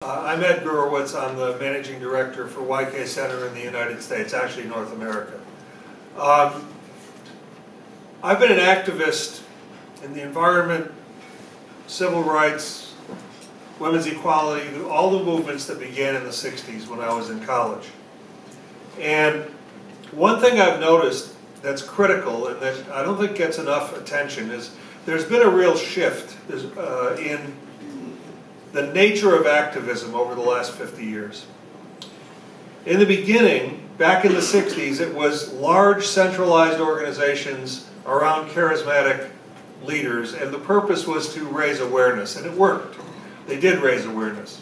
I'm Ed Gurowitz. I'm the Managing Director for YK Center in the United States, actually North America. I've been an activist in the environment, civil rights, women's equality, all the movements that began in the 60s when I was in college. And one thing I've noticed that's critical and that I don't think gets enough attention is there's been a real shift in the nature of activism over the last 50 years. In the beginning, back in the 60s, it was large centralized organizations around charismatic leaders, and the purpose was to raise awareness, and it worked. They did raise awareness.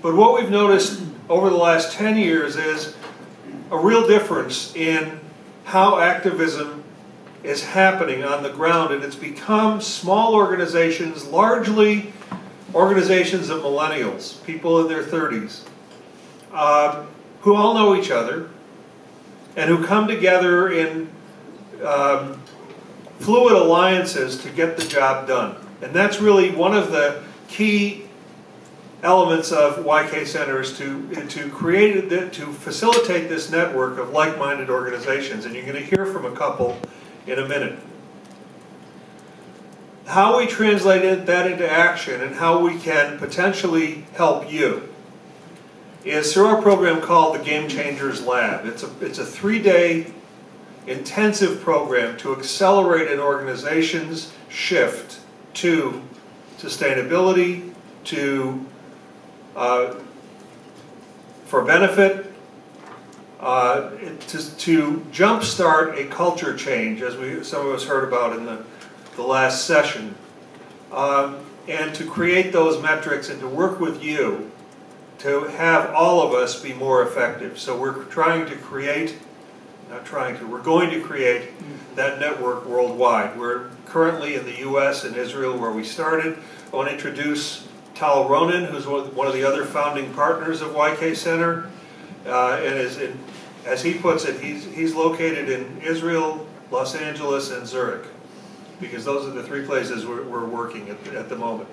But what we've noticed over the last 10 years is a real difference in how activism is happening on the ground, and it's become small organizations, largely organizations of millennials, people in their 30s, who all know each other and who come together in fluid alliances to get the job done. And that's really one of the key elements of YK Centers to facilitate this network of like-minded organizations. And you're going to hear from a couple in a minute. How we translate that into action and how we can potentially help you is through our program called the Game Changers Lab. It's a 3-day intensive program to accelerate an organization's shift to sustainability, for benefit, to jumpstart a culture change, as some of us heard about in the last session, and to create those metrics and to work with you to have all of us be more effective. So we're going to create that network worldwide. We're currently in the US and Israel where we started. I want to introduce Tal Ronen, who's one of the other founding partners of YK Center, and as he puts it, he's located in Israel, Los Angeles, and Zurich, because those are the 3 places we're working at the moment.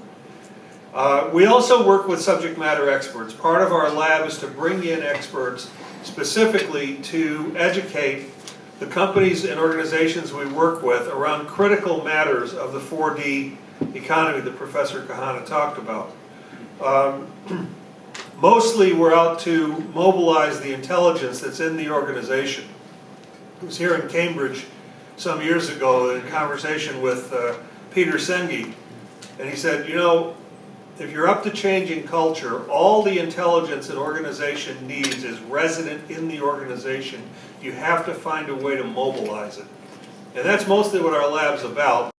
We also work with subject matter experts. Part of our lab is to bring in experts specifically to educate the companies and organizations we work with around critical matters of the 4D economy that Professor Kahana talked about. Mostly we're out to mobilize the intelligence that's in the organization. I was here in Cambridge some years ago in a conversation with Peter Senge, and he said, you know, if you're up to changing culture, all the intelligence an organization needs is resident in the organization. You have to find a way to mobilize it. And that's mostly what our lab's about.